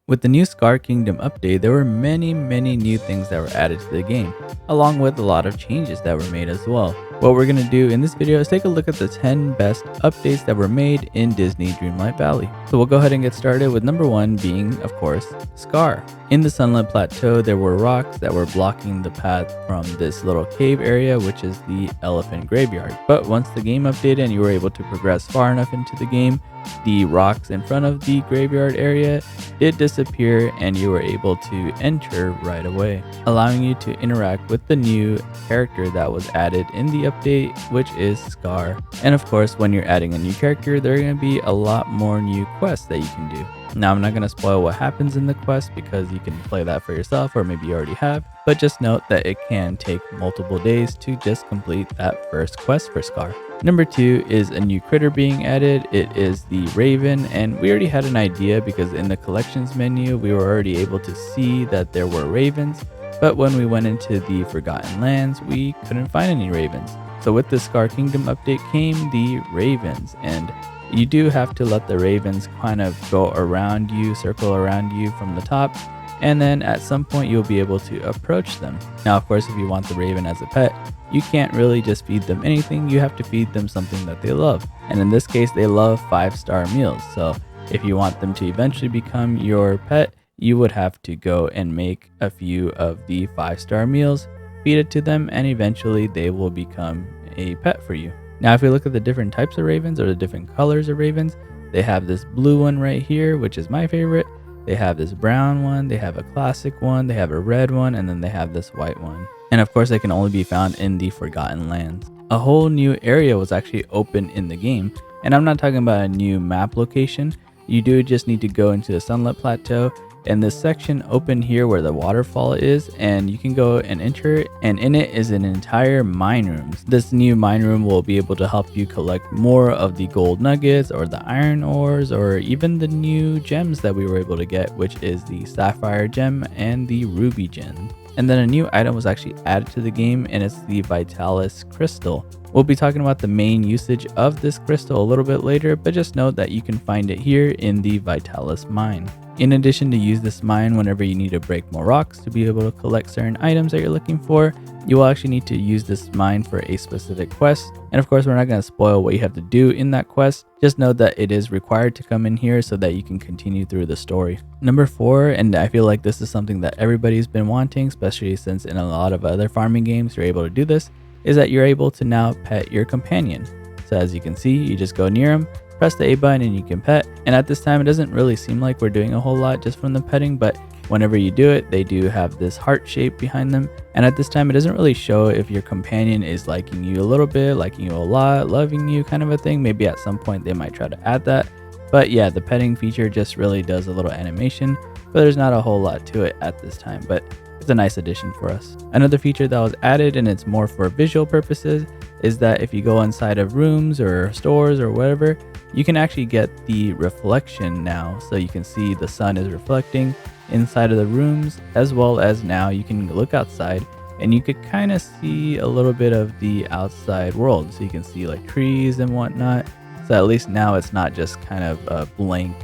With the new Scar Kingdom update, there were many new things that were added to the game, along with a lot of changes that were made as well. What we're going to do in this video is take a look at the 10 best updates that were made in Disney Dreamlight Valley. So we'll go ahead and get started with number 1 being, of course, Scar. In the Sunlit Plateau, there were rocks that were blocking the path from this little cave area, which is the Elephant Graveyard. But once the game updated and you were able to progress far enough into the game, the rocks in front of the graveyard area did disappear and you were able to enter right away, allowing you to interact with the new character that was added in the update, which is Scar. And of course, when you're adding a new character, there are going to be a lot more new quests that you can do. Now, I'm not going to spoil what happens in the quest because you can play that for yourself, or maybe you already have, but just note that it can take multiple days to just complete that first quest for Scar. Number 2 is a new critter being added. It is the Raven, and we already had an idea because in the collections menu, we were already able to see that there were ravens, but when we went into the Forgotten Lands, we couldn't find any ravens. So with the Scar Kingdom update came the ravens, and you do have to let the ravens kind of go around you, circle around you from the top, and then at some point you'll be able to approach them. Now, of course, if you want the raven as a pet, you can't really just feed them anything. You have to feed them something that they love. And in this case, they love 5-star meals. So if you want them to eventually become your pet, you would have to go and make a few of the 5-star meals, feed it to them, and eventually they will become a pet for you. Now, if we look at the different types of ravens or the different colors of ravens, they have this blue one right here, which is my favorite. They have this brown one, they have a classic one, they have a red one, and then they have this white one. And of course, they can only be found in the Forgotten Lands. A whole new area was actually open in the game, and I'm not talking about a new map location. You do just need to go into the Sunlit Plateau, and this section open here where the waterfall is, and you can go and enter it, and in it is an entire mine room. This new mine room will be able to help you collect more of the gold nuggets or the iron ores or even the new gems that we were able to get, which is the sapphire gem and the ruby gem. And then a new item was actually added to the game, and it's the Vitalis crystal. We'll be talking about the main usage of this crystal a little bit later, but just note that you can find it here in the Vitalis mine. In addition to use this mine whenever you need to break more rocks to be able to collect certain items that you're looking for, you will actually need to use this mine for a specific quest. And of course, we're not going to spoil what you have to do in that quest. Just know that it is required to come in here so that you can continue through the story. Number 4, and I feel like this is something that everybody's been wanting, especially since in a lot of other farming games you're able to do this, is that you're able to now pet your companion. So as you can see, you just go near him, press the A button, and you can pet. And at this time, it doesn't really seem like we're doing a whole lot just from the petting, but whenever you do it, they do have this heart shape behind them. And at this time, it doesn't really show if your companion is liking you a little bit, liking you a lot, loving you kind of a thing. Maybe at some point they might try to add that. But yeah, the petting feature just really does a little animation, but there's not a whole lot to it at this time, but it's a nice addition for us. Another feature that was added, and it's more for visual purposes, is that if you go inside of rooms or stores or whatever, you can actually get the reflection now. So you can see the sun is reflecting inside of the rooms, as well as now you can look outside and you could kind of see a little bit of the outside world. So you can see like trees and whatnot. So at least now it's not just kind of a blank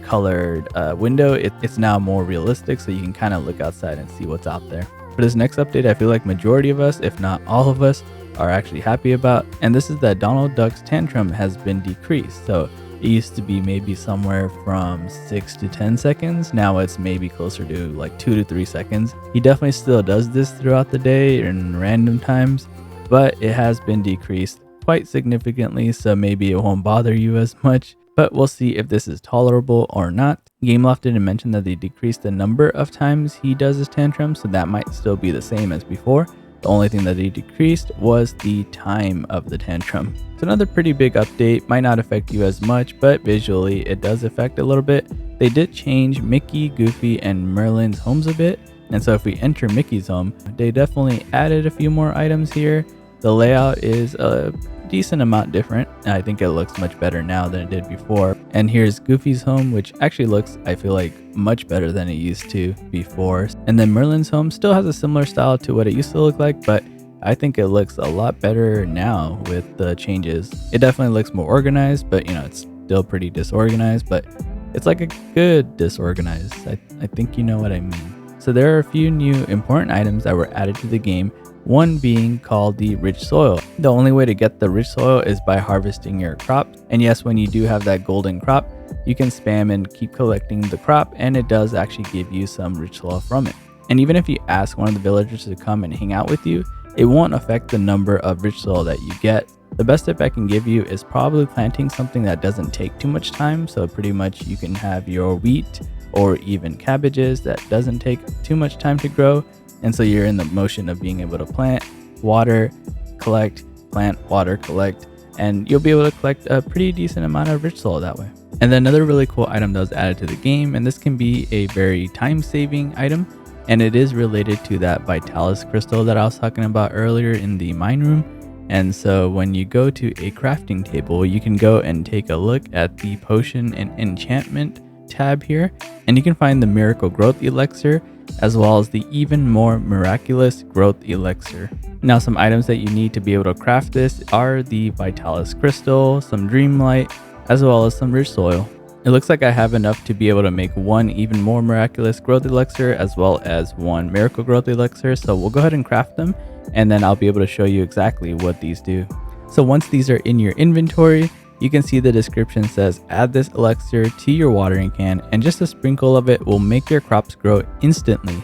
colored window. It's now more realistic, so you can kind of look outside and see what's out there. For this next update, I feel like majority of us, if not all of us, are actually happy about, and this is that Donald Duck's tantrum has been decreased. So it used to be maybe somewhere from 6 to 10 seconds. Now it's maybe closer to like 2 to 3 seconds. He definitely still does this throughout the day in random times, but it has been decreased quite significantly, so maybe it won't bother you as much. But we'll see if this is tolerable or not. Gameloft didn't mention that they decreased the number of times he does his tantrum, so that might still be the same as before. The only thing that they decreased was the time of the tantrum. It's another pretty big update, might not affect you as much, but visually it does affect a little bit. They did change Mickey, Goofy, and Merlin's homes a bit. And so if we enter Mickey's home, they definitely added a few more items here. The layout is a decent amount different. I think it looks much better now than it did before. And here's Goofy's home, which actually looks, I feel like, much better than it used to before. And then Merlin's home still has a similar style to what it used to look like, but I think it looks a lot better now with the changes. It definitely looks more organized, but you know, it's still pretty disorganized, but It's like a good disorganized. I think you know what I mean. So there are a few new important items that were added to the game, one being called the rich soil. The only way to get the rich soil is by harvesting your crop. And yes, when you do have that golden crop, you can spam and keep collecting the crop, and it does actually give you some rich soil from it. And even if you ask one of the villagers to come and hang out with you, it won't affect the number of rich soil that you get. The best tip I can give you is probably planting something that doesn't take too much time. So pretty much you can have your wheat or even cabbages that doesn't take too much time to grow. And so you're in the motion of being able to plant, water, collect, plant, water, collect, and you'll be able to collect a pretty decent amount of rich soil that way. And then another really cool item that was added to the game, and this can be a very time-saving item, and it is related to that Vitalis crystal that I was talking about earlier in the mine room. And so when you go to a crafting table, you can go and take a look at the potion and enchantment tab here, and you can find the miracle growth elixir as well as the even more miraculous growth elixir. Now, some items that you need to be able to craft this are the Vitalis crystal, some Dreamlight, as well as some rich soil. It looks like I have enough to be able to make one even more miraculous growth elixir as well as one miracle growth elixir. So we'll go ahead and craft them, and then I'll be able to show you exactly what these do. So once these are in your inventory, you can see the description says add this elixir to your watering can, and just a sprinkle of it will make your crops grow instantly.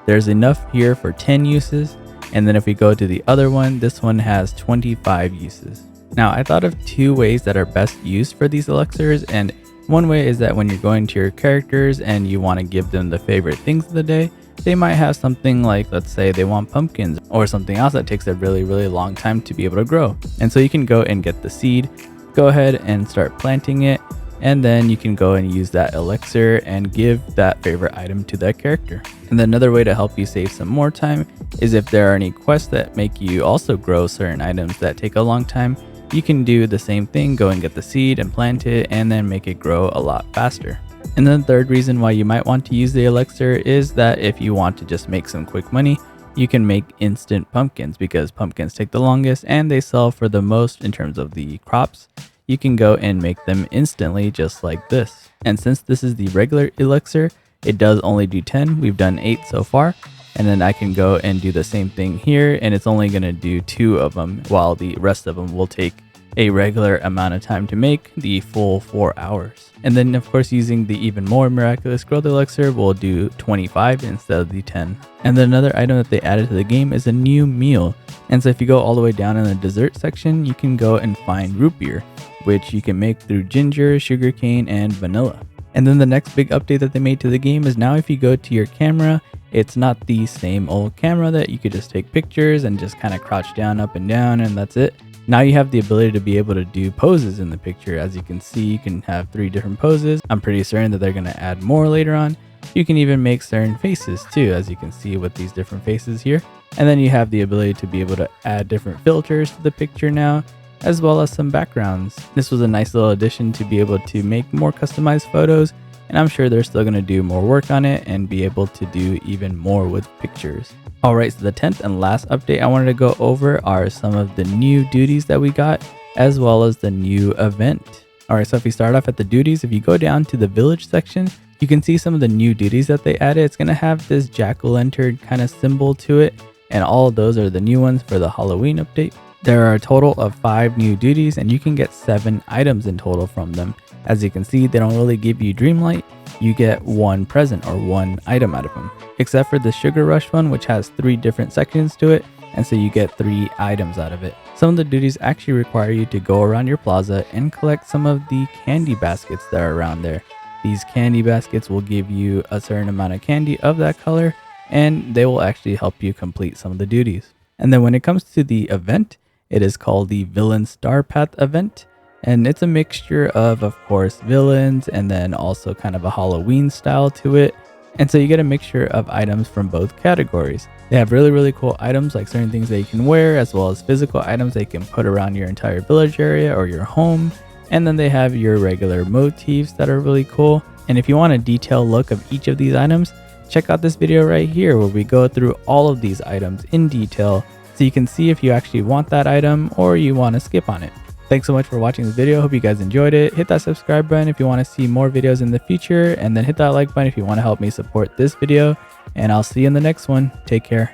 There's enough here for 10 uses, and then if we go to the other one, this one has 25 uses. Now, I thought of two ways that are best used for these elixirs, and one way is that when you're going to your characters and you want to give them the favorite things of the day, they might have something like, let's say they want pumpkins or something else that takes a really long time to be able to grow. And so you can go and get the seed, go ahead and start planting it, and then you can go and use that elixir and give that favorite item to that character. And then another way to help you save some more time is if there are any quests that make you also grow certain items that take a long time, you can do the same thing, go and get the seed and plant it, and then make it grow a lot faster. And then the third reason why you might want to use the elixir is that if you want to just make some quick money, you can make instant pumpkins, because pumpkins take the longest and they sell for the most in terms of the crops. You can go and make them instantly just like this. And since this is the regular elixir, it does only do 10. We've done 8 so far. And then I can go and do the same thing here, and it's only going to do 2 of them, while the rest of them will take a regular amount of time to make, the full 4 hours. And then of course using the even more miraculous growth elixir will do 25 instead of the 10. And then another item that they added to the game is a new meal. And so if you go all the way down in the dessert section, you can go and find root beer, which you can make through ginger, sugarcane, and vanilla. And then the next big update that they made to the game is now if you go to your camera, it's not the same old camera that you could just take pictures and just kind of crouch down, up and down, and that's it. Now you have the ability to be able to do poses in the picture. As you can see, you can have 3 different poses. I'm pretty certain that they're going to add more later on. You can even make certain faces too, as you can see with these different faces here. And then you have the ability to be able to add different filters to the picture now, as well as some backgrounds. This was a nice little addition to be able to make more customized photos, and I'm sure they're still going to do more work on it and be able to do even more with pictures. Alright, so the 10th and last update I wanted to go over are some of the new duties that we got, as well as the new event. Alright, so if we start off at the duties, if you go down to the village section, you can see some of the new duties that they added. It's going to have this jack-o'-lantern kind of symbol to it, and all of those are the new ones for the Halloween update. There are a total of 5 new duties, and you can get 7 items in total from them. As you can see, they don't really give you Dreamlight. You get 1 present or 1 item out of them, except for the Sugar Rush one, which has 3 different sections to it, and so you get 3 items out of it. Some of the duties actually require you to go around your plaza and collect some of the candy baskets that are around there. These candy baskets will give you a certain amount of candy of that color, and they will actually help you complete some of the duties. And then when it comes to the event, it is called the Villain Star Path event. And it's a mixture of course, villains and then also kind of a Halloween style to it. And so you get a mixture of items from both categories. They have really cool items like certain things that you can wear, as well as physical items that you can put around your entire village area or your home. And then they have your regular motifs that are really cool. And if you want a detailed look of each of these items, check out this video right here where we go through all of these items in detail, so you can see if you actually want that item or you want to skip on it. Thanks so much for watching this video. Hope you guys enjoyed it. Hit that subscribe button if you want to see more videos in the future, and then hit that like button if you want to help me support this video. And I'll see you in the next one. Take care.